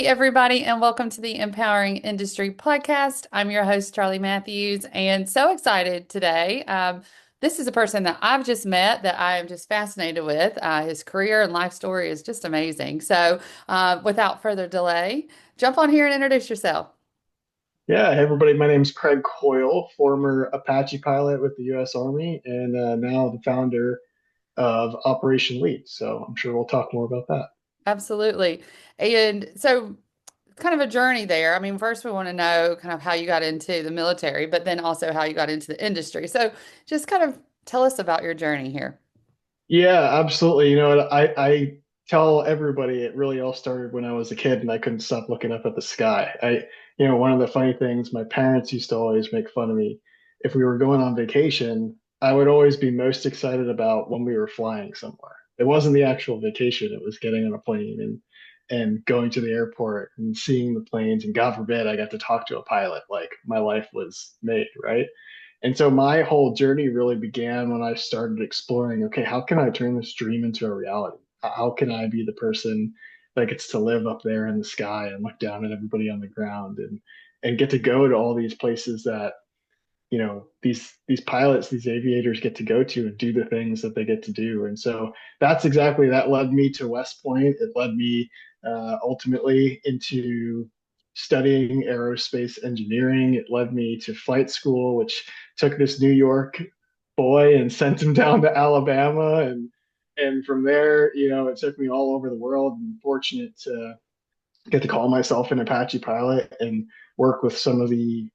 Hey, everybody, and welcome to the Empowering Industry Podcast. I'm your host, Charli Matthews, and so excited today. This is a person that I've just met that I am just fascinated with. His career and life story is just amazing. Without further delay, jump on here and introduce yourself. Yeah, hey everybody, my name's Craig Coyle, former Apache pilot with the U.S. Army, and now the founder of Operation Lead. So I'm sure we'll talk more about that. Absolutely. And so, kind of a journey there. I mean, first, we want to know kind of how you got into the military, but then also how you got into the industry. So, just kind of tell us about your journey here. Yeah, absolutely. I tell everybody it really all started when I was a kid and I couldn't stop looking up at the sky. One of the funny things, my parents used to always make fun of me. If we were going on vacation, I would always be most excited about when we were flying somewhere. It wasn't the actual vacation, it was getting on a plane and going to the airport and seeing the planes. And God forbid I got to talk to a pilot. Like my life was made, right? And so my whole journey really began when I started exploring, okay, how can I turn this dream into a reality? How can I be the person that gets to live up there in the sky and look down at everybody on the ground and get to go to all these places that, these pilots, these aviators get to go to and do the things that they get to do. And so that led me to West Point. It led me ultimately into studying aerospace engineering. It led me to flight school, which took this New York boy and sent him down to Alabama. And from there, it took me all over the world. I'm fortunate to get to call myself an Apache pilot and work with some of the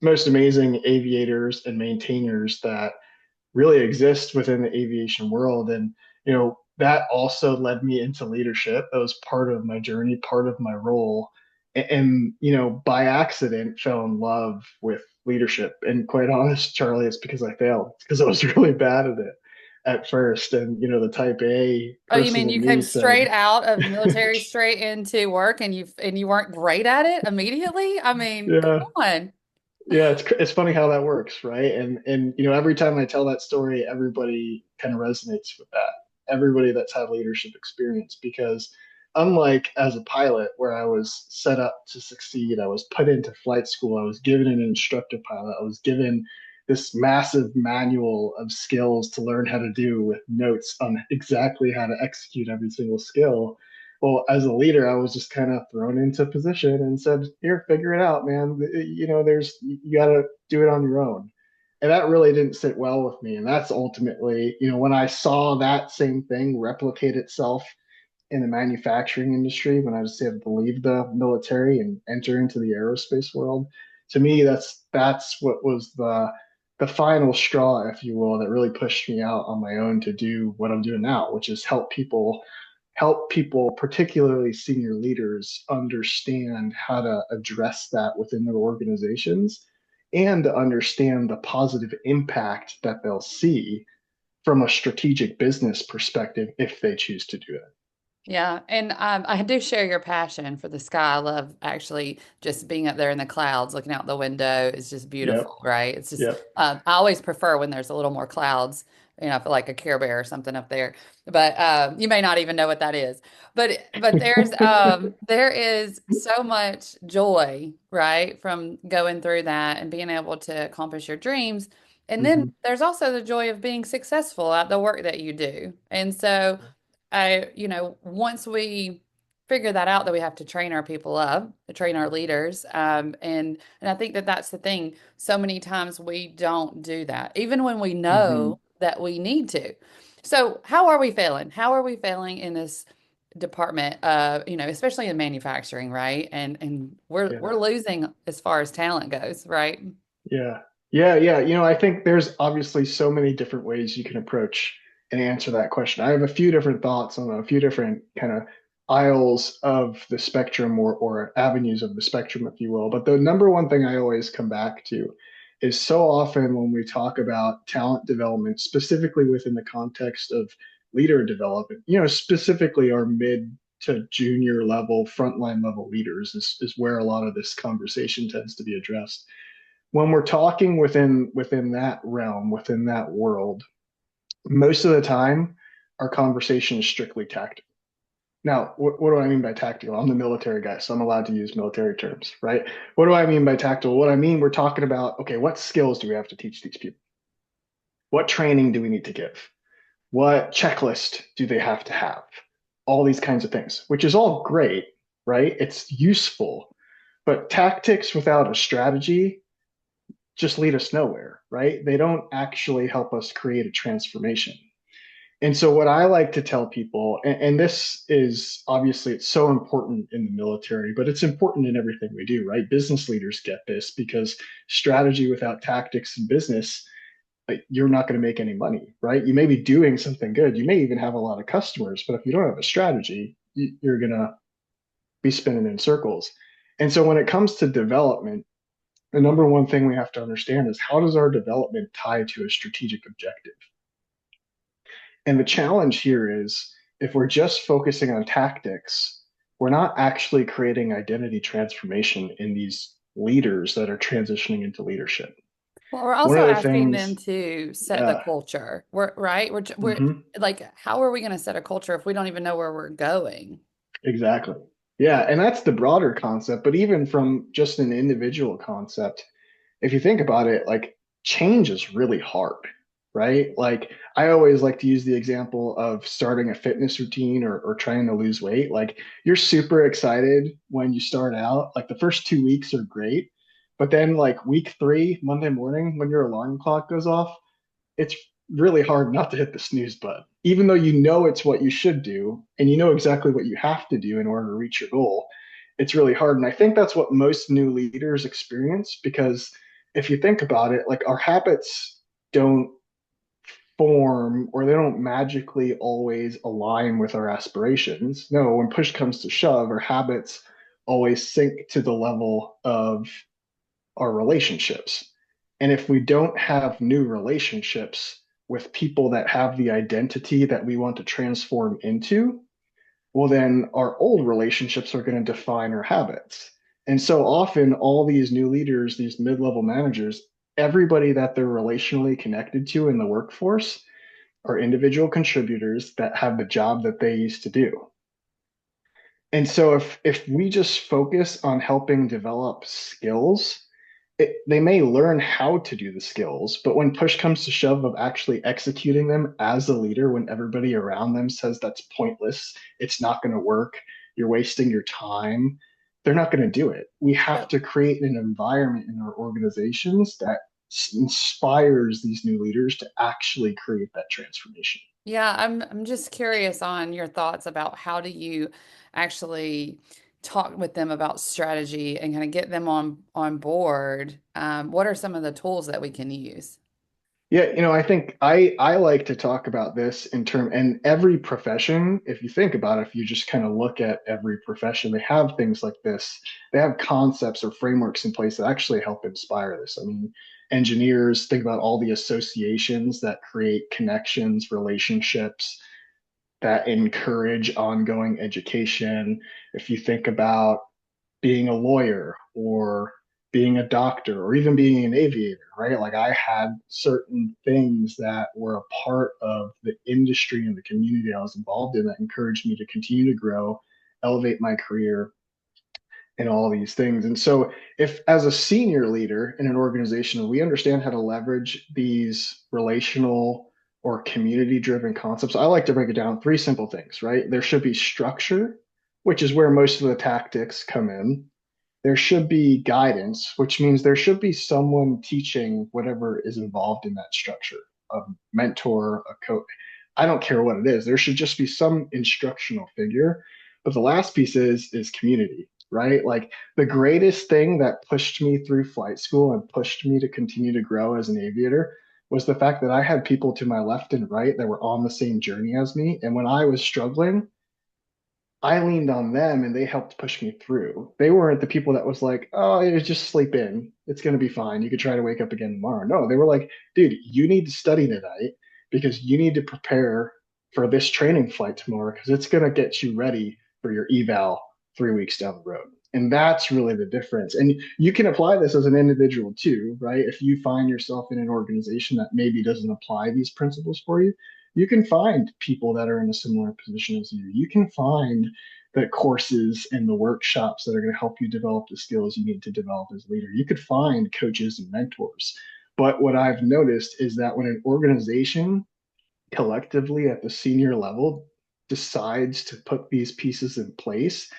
most amazing aviators and maintainers that really exist within the aviation world. And, that also led me into leadership. That was part of my journey, part of my role. And by accident, fell in love with leadership. And quite honest, Charli, it's because I failed. It's because I was really bad at it at first. And, the type A Oh, you person mean in you came me straight said, out of military straight into work and you weren't great at it immediately? I mean, come yeah, on. yeah, it's funny how that works, right? And every time I tell that story, everybody kind of resonates with that. Everybody that's had leadership experience, because unlike as a pilot where I was set up to succeed, I was put into flight school, I was given an instructor pilot, I was given this massive manual of skills to learn how to do with notes on exactly how to execute every single skill. Well, as a leader, I was just kind of thrown into position and said, "Here, figure it out, man. You got to do it on your own." And that really didn't sit well with me. And that's ultimately, when I saw that same thing replicate itself in the manufacturing industry, when I was able to leave the military and enter into the aerospace world, to me, that's what was the final straw, if you will, that really pushed me out on my own to do what I'm doing now, which is help people, particularly senior leaders, understand how to address that within their organizations and to understand the positive impact that they'll see from a strategic business perspective if they choose to do it. Yeah, and I do share your passion for the sky. I love actually just being up there in the clouds, looking out the window. It's just Yep. beautiful, right? It's just Yep. I always prefer when there's a little more clouds, for like a Care Bear or something up there. But you may not even know what that is. But there is so much joy, right, from going through that and being able to accomplish your dreams. And then Hmm. there's also the joy of being successful at the work that you do. And so once we figure that out, that we have to train our people up, to train our leaders, and I think that that's the thing. So many times we don't do that, even when we Hmm. know that we need to. So how are we failing? How are we failing in this department? Especially in manufacturing, right? And we're Yeah. losing as far as talent goes, right? Yeah. Yeah. Yeah. I think there's obviously so many different ways you can approach and answer that question. I have a few different thoughts on a few different kind of aisles of the spectrum or avenues of the spectrum, if you will. But the number one thing I always come back to is so often when we talk about talent development, specifically within the context of leader development, specifically our mid to junior level, frontline level leaders is where a lot of this conversation tends to be addressed. When we're talking within that realm, within that world, most of the time our conversation is strictly tactical. Now, what do I mean by tactical? I'm the military guy, so I'm allowed to use military terms, right? What do I mean by tactical? What I mean, we're talking about, okay, what skills do we have to teach these people? What training do we need to give? What checklist do they have to have? All these kinds of things, which is all great, right? It's useful, but tactics without a strategy just lead us nowhere, right? They don't actually help us create a transformation. And so what I like to tell people, and this is obviously it's so important in the military, but it's important in everything we do, right? Business leaders get this because strategy without tactics in business, like, you're not going to make any money, right? You may be doing something good. You may even have a lot of customers, but if you don't have a strategy, you're going to be spinning in circles. And so when it comes to development, the number one thing we have to understand is how does our development tie to a strategic objective? And the challenge here is if we're just focusing on tactics, we're not actually creating identity transformation in these leaders that are transitioning into leadership. Well, we're One also of the asking them things, to set the yeah, culture. We're right. We're mhm, like, how are we going to set a culture if we don't even know where we're going? exactly. Yeah, and that's the broader concept, but even from just an individual concept, if you think about it, like change is really hard, right? Like I always like to use the example of starting a fitness routine or trying to lose weight. Like you're super excited when you start out, like the first 2 weeks are great, but then like week three, Monday morning, when your alarm clock goes off, it's really hard not to hit the snooze button, even though you know it's what you should do and you know exactly what you have to do in order to reach your goal. It's really hard. And I think that's what most new leaders experience because if you think about it, like our habits don't form or they don't magically always align with our aspirations. No, when push comes to shove, our habits always sink to the level of our relationships. And if we don't have new relationships with people that have the identity that we want to transform into, well, then our old relationships are going to define our habits. And so often, all these new leaders, these mid level managers, everybody that they're relationally connected to in the workforce are individual contributors that have the job that they used to do. And so if we just focus on helping develop skills, they may learn how to do the skills, but when push comes to shove of actually executing them as a leader, when everybody around them says that's pointless, it's not going to work, you're wasting your time, they're not going to do it. We have So, to create an environment in our organizations that inspires these new leaders to actually create that transformation. yeah, I'm just curious on your thoughts about how do you actually talk with them about strategy and kind of get them on board. What are some of the tools that we can use? Yeah, I think I like to talk about this in term and every profession, if you think about it, if you just kind of look at every profession, they have things like this. They have concepts or frameworks in place that actually help inspire this. I mean, engineers think about all the associations that create connections, relationships, that encourage ongoing education. If you think about being a lawyer or being a doctor or even being an aviator, right? Like I had certain things that were a part of the industry and the community I was involved in that encouraged me to continue to grow, elevate my career, and all these things. And so, if as a senior leader in an organization, we understand how to leverage these relational or community driven concepts, I like to break it down three simple things, right? There should be structure, which is where most of the tactics come in. There should be guidance, which means there should be someone teaching whatever is involved in that structure, a mentor, a coach. I don't care what it is. There should just be some instructional figure. But the last piece is community, right? Like the greatest thing that pushed me through flight school and pushed me to continue to grow as an aviator was the fact that I had people to my left and right that were on the same journey as me. And when I was struggling, I leaned on them and they helped push me through. They weren't the people that was like, oh, just sleep in. It's going to be fine. You could try to wake up again tomorrow. No, they were like, dude, you need to study tonight because you need to prepare for this training flight tomorrow because it's going to get you ready for your eval 3 weeks down the road. And that's really the difference. And you can apply this as an individual too, right? If you find yourself in an organization that maybe doesn't apply these principles for you, You can find people that are in a similar position as you. You can find the courses and the workshops that are going to help you develop the skills you need to develop as a leader. You could find coaches and mentors. But what I've noticed is that when an organization collectively at the senior level decides to put these pieces in place,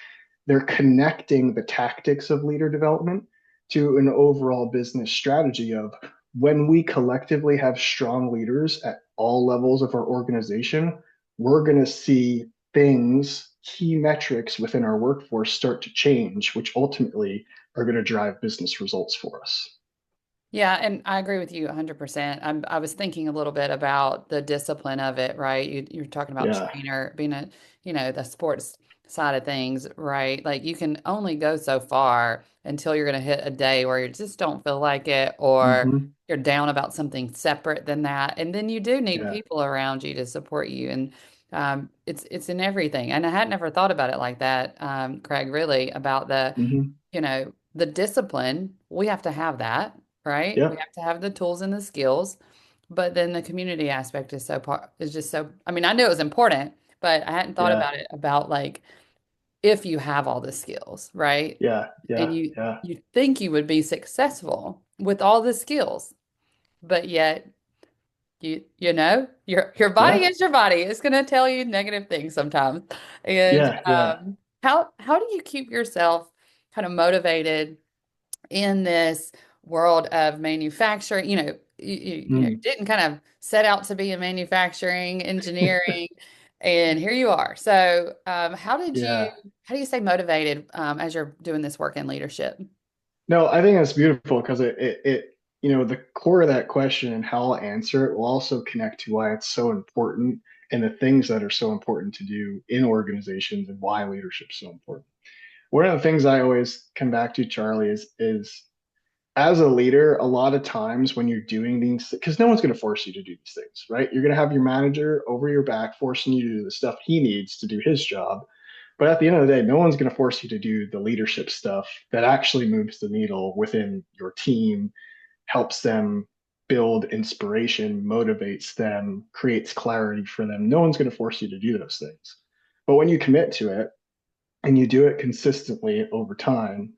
they're connecting the tactics of leader development to an overall business strategy of when we collectively have strong leaders at all levels of our organization, we're going to see things, key metrics within our workforce start to change, which ultimately are going to drive business results for us. Yeah, and I agree with you 100%. I was thinking a little bit about the discipline of it, right? You're talking about Yeah. trainer, being the sports side of things, right? Like you can only go so far until you're going to hit a day where you just don't feel like it, or Hmm. you're down about something separate than that. And then you do need Yeah. people around you to support you. And it's in everything. And I had never thought about it like that, Craig, really, about Hmm. the discipline. We have to have that, right? We Yep. have to have the tools and the skills, but then the community aspect is just so, I mean, I knew it was important, but I hadn't thought Yeah. about it about like if you have all the skills, right? Yeah. And Yeah. you Yeah. you think you would be successful with all the skills, but yet your body Yeah. is your body. It's going to tell you negative things sometimes. And Yeah. Yeah. how do you keep yourself kind of motivated in this world of manufacturing? Mm. Didn't kind of set out to be in manufacturing, engineering, and here you are. So, Yeah. how do you stay motivated as you're doing this work in leadership? No, I think that's beautiful because the core of that question and how I'll answer it will also connect to why it's so important and the things that are so important to do in organizations and why leadership is so important. One of the things I always come back to, Charlie, is as a leader, a lot of times when you're doing these, because no one's going to force you to do these things, right? You're going to have your manager over your back forcing you to do the stuff he needs to do his job. But at the end of the day, no one's going to force you to do the leadership stuff that actually moves the needle within your team, helps them build inspiration, motivates them, creates clarity for them. No one's going to force you to do those things. But when you commit to it and you do it consistently over time,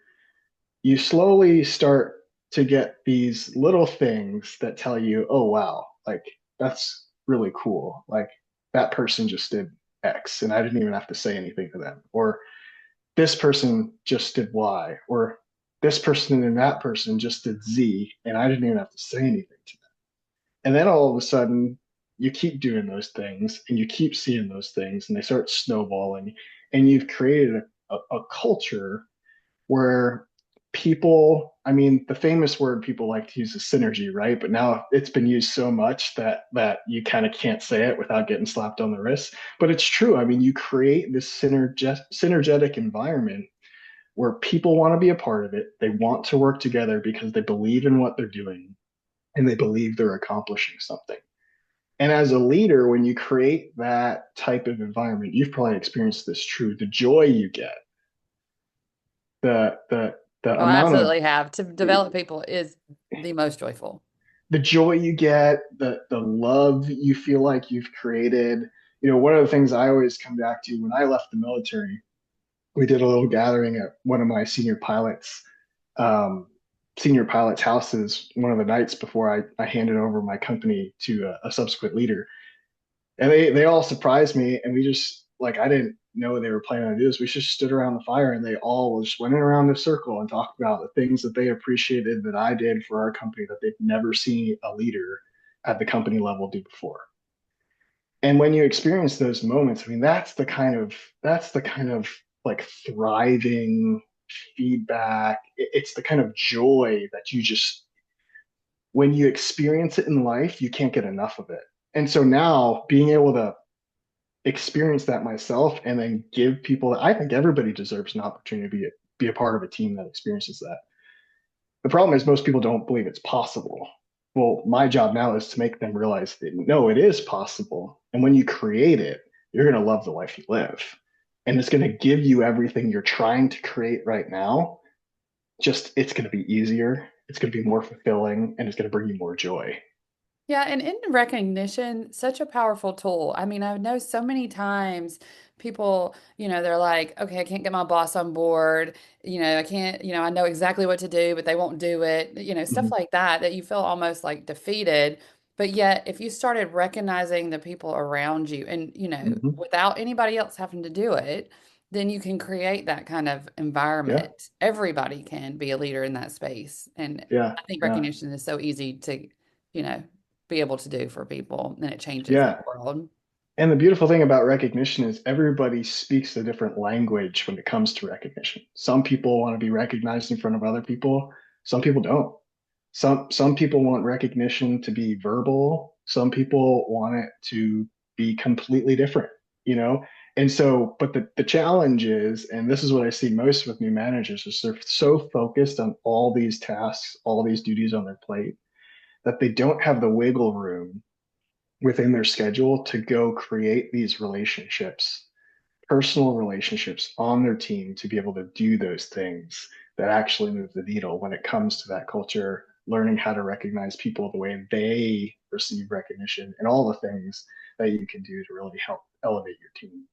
you slowly start to get these little things that tell you, oh, wow, like that's really cool. Like that person just did X and I didn't even have to say anything to them. Or this person just did Y. Or this person and that person just did Z and I didn't even have to say anything to them. And then all of a sudden, you keep doing those things and you keep seeing those things and they start snowballing. And you've created a culture where I mean, the famous word people like to use is synergy, right? But now it's been used so much that you kind of can't say it without getting slapped on the wrist. But it's true. I mean, you create this synergetic environment where people want to be a part of it. They want to work together because they believe in what they're doing and they believe they're accomplishing something. And as a leader, when you create that type of environment, you've probably experienced this true, the joy you get, the Oh, I amount of absolutely have. To develop people is the most joyful. the joy you get, the love you feel like you've created. One of the things I always come back to when I left the military, we did a little gathering at one of my um, senior pilots' houses one of the nights before I handed over my company to a subsequent leader. And they all surprised me, and we just like I didn't know they were planning on do this. We just stood around the fire, and they all just went in around a circle and talked about the things that they appreciated that I did for our company that they've never seen a leader at the company level do before. And when you experience those moments, I mean, that's the kind of like thriving feedback. It's the kind of joy that you just when you experience it in life, you can't get enough of it. And so now being able to experience that myself and then give people that I think everybody deserves an opportunity to be a part of a team that experiences that. The problem is most people don't believe it's possible. Well, my job now is to make them realize that no, it is possible. And when you create it, you're going to love the life you live. And it's going to give you everything you're trying to create right now. Just it's going to be easier, it's going to be more fulfilling, and it's going to bring you more joy. Yeah, and in recognition, such a powerful tool. I mean, I know so many times people, they're like, okay, I can't get my boss on board. I can't, I know exactly what to do, but they won't do it. Stuff Hmm. like that, that you feel almost like defeated. But yet, if you started recognizing the people around you and, Hmm. without anybody else having to do it, then you can create that kind of Yeah, environment. Everybody can be a leader in that space. And yeah, I think yeah, recognition is so easy to, you know, be able to do for people, and it changes the yeah. world. And the beautiful thing about recognition is everybody speaks a different language when it comes to recognition. Some people want to be recognized in front of other people. Some people don't. Some people want recognition to be verbal. Some people want it to be completely different, you know? And so, but the challenge is, and this is what I see most with new managers, is they're so focused on all these tasks, all these duties on their plate, that they don't have the wiggle room within their schedule to go create these relationships, personal relationships on their team to be able to do those things that actually move the needle when it comes to that culture, learning how to recognize people the way they receive recognition and all the things that you can do to really help elevate your team.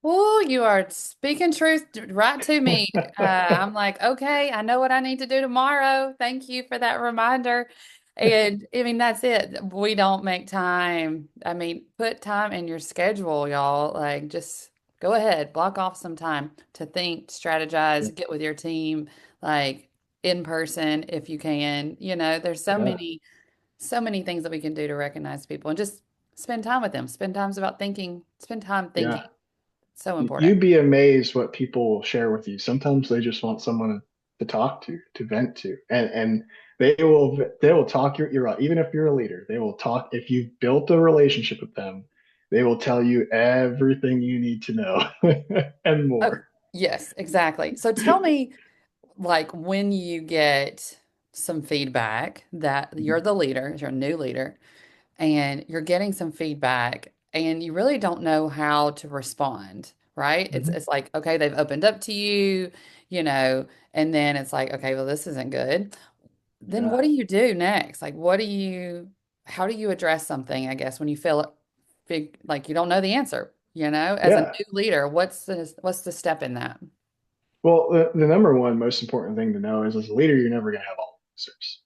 Oh, you are speaking truth right to me. I'm like, okay, I know what I need to do tomorrow. Thank you for that reminder. And I mean, that's it. We don't make time. I mean, put time in your schedule, y'all. Like, just go ahead, block off some time to think, Yeah, strategize, get with your team, like in person if you can. There's yeah, so many things that we can do to recognize people and just spend time with them. Spend time thinking. yeah. So important. You'd be amazed what people will share with you. Sometimes they just want someone to talk to vent to, and they will talk your ear out. Even if you're a leader, they will talk. If you've built a relationship with them, they will tell you everything you need to know and Oh, more. yes, exactly. So tell me, like, when you get some feedback that you're Mhm. the leader, you're a new leader, and you're getting some feedback and you really don't know how to respond, right? It's Mhm. it's like, okay, they've opened up to you, you know, and then it's like, okay, well, this isn't good. Then Yeah, what do you do next? Like, how do you address something, I guess, when you feel like you don't know the answer, as a yeah. new leader, what's the step in that? Well, the number one most important thing to know is as a leader, you're never going to have all the answers.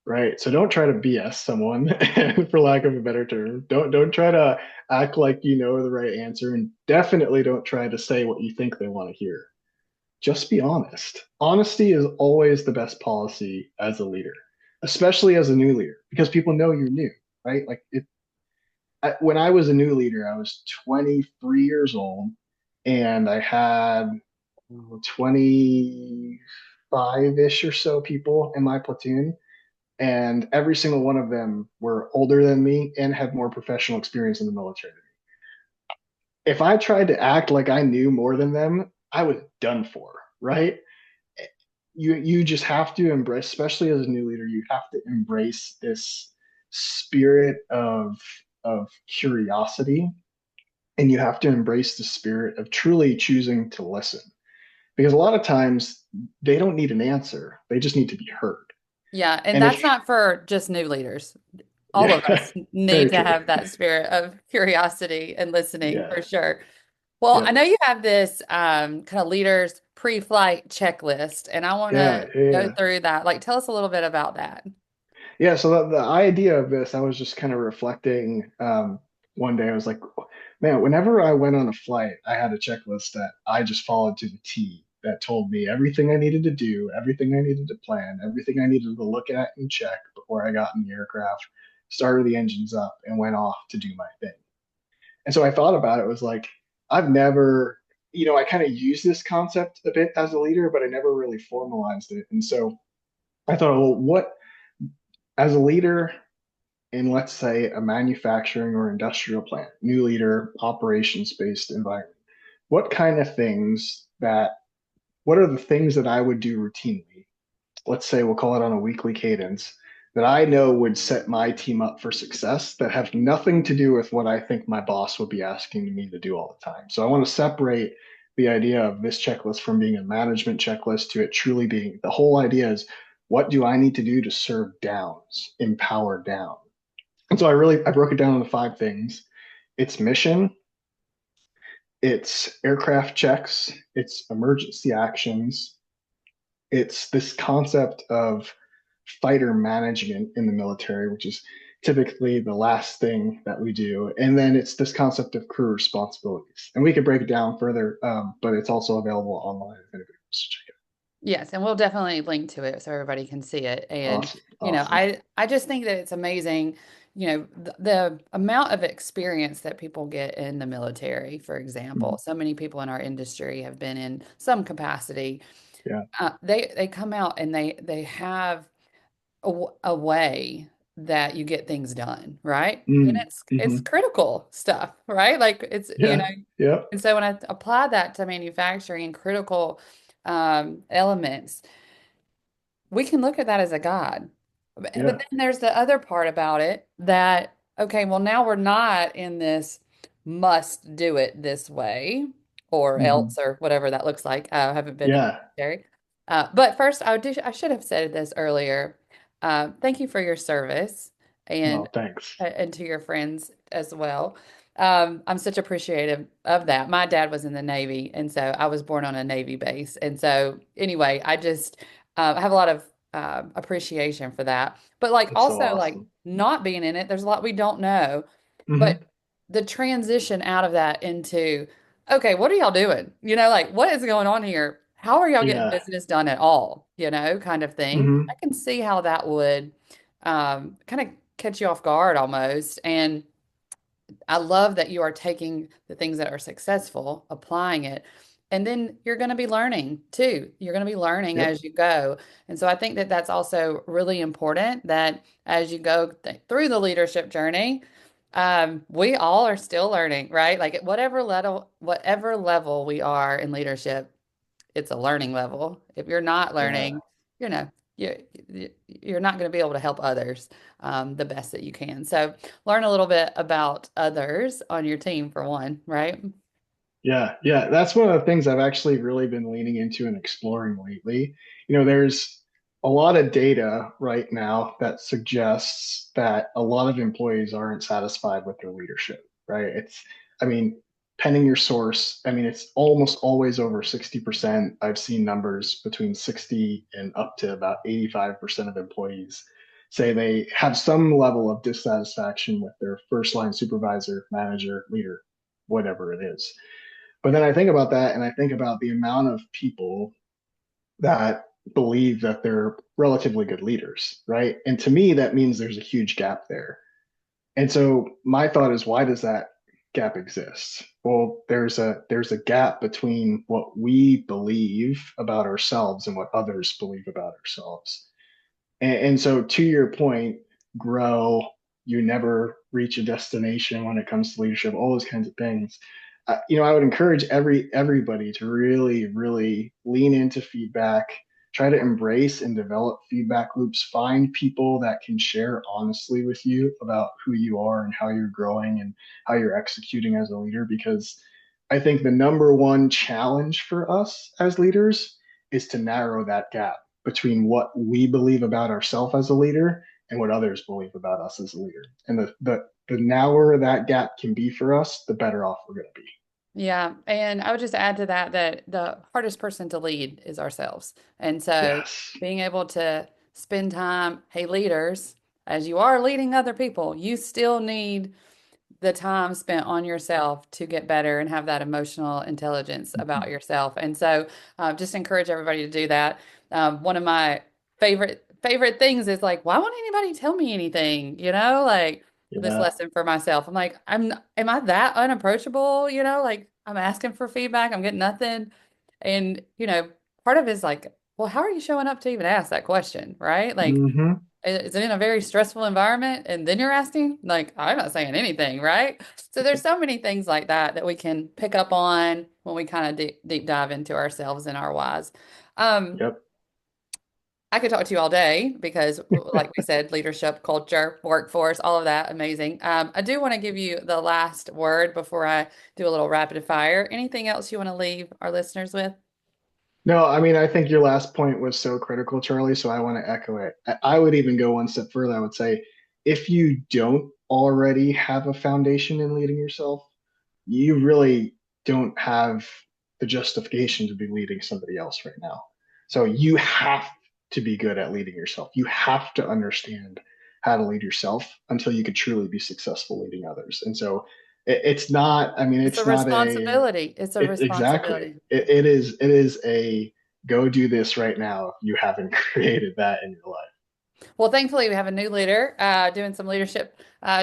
Right. So don't try to BS someone, for lack of a better term. Don't try to act like you know the right answer, and definitely don't try to say what you think they want to hear. Just be honest. Honesty is always the best policy as a leader, especially as a new leader, because people know you're new, right? When I was a new leader, I was 23 years old, and I had 25-ish or so people in my platoon, and every single one of them were older than me and had more professional experience in the military. If I tried to act like I knew more than them, I was done for, right? You just have to embrace, especially as a new leader, you have to embrace this spirit of curiosity, and you have to embrace the spirit of truly choosing to listen. Because a lot of times they don't need an answer, they just need to be heard. Yeah, and And that's if not for just new leaders. All of Yeah, us need very to true. have that spirit of curiosity and listening Yeah. for sure. Well, I Yep. know you have this kind of leaders pre-flight checklist, and I want Yeah, to yeah, go yeah. through that. Like, tell us a little bit about that. Yeah, so the idea of this, I was just kind of reflecting one day. I was like, man, whenever I went on a flight, I had a checklist that I just followed to the T that told me everything I needed to do, everything I needed to plan, everything I needed to look at and check before I got in the aircraft, started the engines up, and went off to do my thing. And so I thought about it, was like, I've never, I kind of use this concept a bit as a leader, but I never really formalized it. And so I thought, well, as a leader in, let's say, a manufacturing or industrial plant, new leader, operations based environment, what kind of what are the things that I would do routinely? Let's say we'll call it on a weekly cadence that I know would set my team up for success that have nothing to do with what I think my boss would be asking me to do all the time. So I want to separate the idea of this checklist from being a management checklist to it truly being, the whole idea is, what do I need to do to serve downs, empower down? And so I broke it down into five things. It's mission, it's aircraft checks, it's emergency actions, it's this concept of fighter management in the military, which is typically the last thing that we do. And then it's this concept of crew responsibilities. And we could break it down further, but it's also available online if anybody wants to check it Yes, and we'll definitely link to it so everybody can see it. out. And Awesome. Awesome. I just think that it's amazing, the amount of experience that people get in the military, for example. Mhm. So many people in our industry have been in some capacity. Yeah. They come out and they have a way that you get things done, right? And Mm. it's Hmm. critical stuff, right? Like Yeah. Yep. and so when I apply that to manufacturing and critical elements, we can look at that as a guide. But Yeah. then there's the other part about it that, okay, well, now we're not in this must do it this way or Hmm. else or whatever that looks like. I haven't been in the Yeah. military. But first, I should have said this earlier. Thank you for your service Oh, thanks. and to your friends as well. I'm such appreciative of that. My dad was in the Navy, and so I was born on a Navy base. And so, anyway, I have a lot of appreciation for that. But like That's so also like awesome. not being in it, there's a lot we don't know. But Hmm. the transition out of that into, okay, what are y'all doing? Like what is going on here? How are y'all getting Yeah. business done at all? Kind of thing. I Hmm. can see how that would kind of catch you off guard almost. And I love that you are taking the things that are successful, applying it, and then you're going to be learning too. You're going to be learning Yep. as you go. And so I think that that's also really important that as you go through the leadership journey, we all are still learning, right? Like at whatever level we are in leadership, it's a learning level. If you're not Yeah. learning, you know, you're not going to be able to help others the best that you can. So learn a little bit about others on your team for one, right? Yeah, yeah, that's one of the things I've actually really been leaning into and exploring lately. There's a lot of data right now that suggests that a lot of employees aren't satisfied with their leadership, right? I mean, penning your source, I mean, it's almost always over 60%. I've seen numbers between 60 and up to about 85% of employees say they have some level of dissatisfaction with their first line supervisor, manager, leader, whatever it is. But then I think about that and I think about the amount of people that believe that they're relatively good leaders, right? And to me, that means there's a huge gap there. And so my thought is, why does that gap exist? Well, there's a gap between what we believe about ourselves and what others believe about ourselves. And so to your point, grow, you never reach a destination when it comes to leadership, all those kinds of things. I would encourage everybody to really, really lean into feedback, try to embrace and develop feedback loops, find people that can share honestly with you about who you are and how you're growing and how you're executing as a leader. Because I think the number one challenge for us as leaders is to narrow that gap between what we believe about ourselves as a leader and what others believe about us as a leader. And the narrower that gap can be for us, the better off we're going to be. Yeah, and I would just add to that that the hardest person to lead is ourselves. And so Yes. being able to spend time, hey, leaders, as you are leading other people, you still need the time spent on yourself to get better and have that emotional intelligence about Mhm. yourself. And so, just encourage everybody to do that. One of my favorite things is like, why won't anybody tell me anything? Like this Yeah. lesson for myself. I'm like, am I that unapproachable? Like I'm asking for feedback, I'm getting nothing. And part of it is like, well, how are you showing up to even ask that question, right? Like, Hmm. is it in a very stressful environment? And then you're asking, like, I'm not saying anything, right? So there's so many things like that that we can pick up on when we kind of deep dive into ourselves and our whys. Um, Yep. I could talk to you all day because, like we said, leadership, culture, workforce, all of that, amazing. I do want to give you the last word before I do a little rapid fire. Anything else you want to leave our listeners with? No, I mean, I think your last point was so critical, Charlie. So I want to echo it. I would even go one step further. I would say, if you don't already have a foundation in leading yourself, you really don't have the justification to be leading somebody else right now. So you have to be good at leading yourself. You have to understand how to lead yourself until you could truly be successful leading others. And so it's not, I mean, It's a it's not responsibility. It's a exactly. responsibility. It is a go do this right now if you haven't created that in your life. Well, thankfully, we have a new leader doing some leadership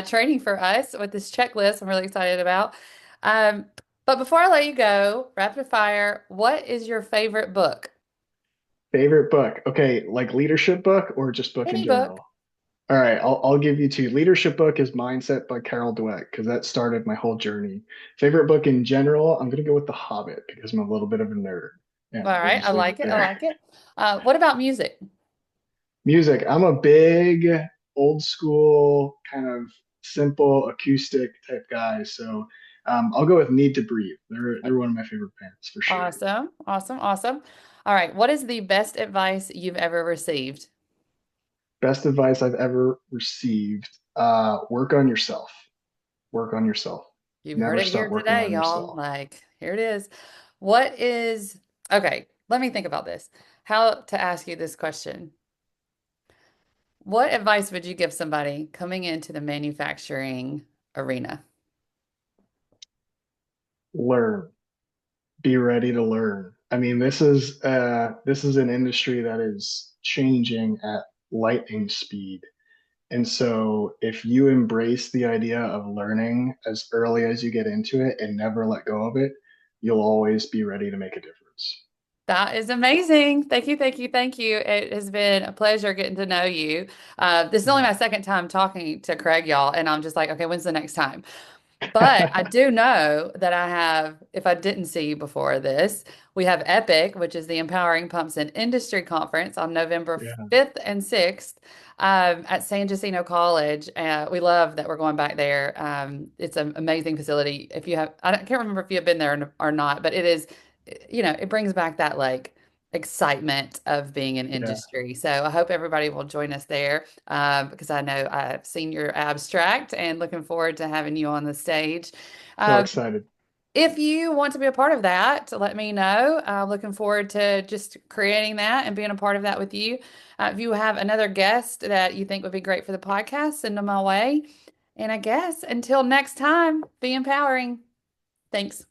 training for us with this checklist I'm really excited about. Um, but before I let you go, rapid fire, what is your favorite book? Favorite book. Okay, like leadership book or just book in Any book. general? All right, I'll give you two. Leadership book is Mindset by Carol Dweck because that started my whole journey. Favorite book in general, I'm gonna go with The Hobbit because I'm a little bit of a nerd, All and we'll right, I just leave it like it. I there. like it. What about music? Music, I'm a big old school kind of simple acoustic type guy, so I'll go with Need to Breathe. They're one of my favorite bands for sure. Awesome, awesome, awesome. All right, what is the best advice you've ever received? Best advice I've ever received: work on yourself. Work on yourself. You've heard Never it stop here working today, on y'all. yourself. Like, here it is. What is, okay, let me think about this. How to ask you this question. What advice would you give somebody coming into the manufacturing arena? Learn. Be ready to learn. I mean, this is an industry that is changing at lightning speed. And so if you embrace the idea of learning as early as you get into it and never let go of it, you'll always be ready to make a difference. That is amazing. Thank you, thank you, thank you. It has been a pleasure getting to know you. This is only Yeah. my second time talking to Craig, y'all, and I'm just like, okay, when's the next time? But I do know that I have, if I didn't see you before this, we have EPIC, which is the Empowering Pumps and Industry Conference on November Yeah. 5th and 6th at San Jacinto College. We love that we're going back there. It's an amazing facility. If you have, can't remember if you have been there or not, but it is, it brings back that like excitement of being in Yeah. industry. So I hope everybody will join us there because I know I've seen your abstract and looking forward to having you on the stage. So Uh, excited. if you want to be a part of that, let me know. I'm looking forward to just creating that and being a part of that with you. If you have another guest that you think would be great for the podcast, send them my way. And I guess until next time, be empowering. Thanks.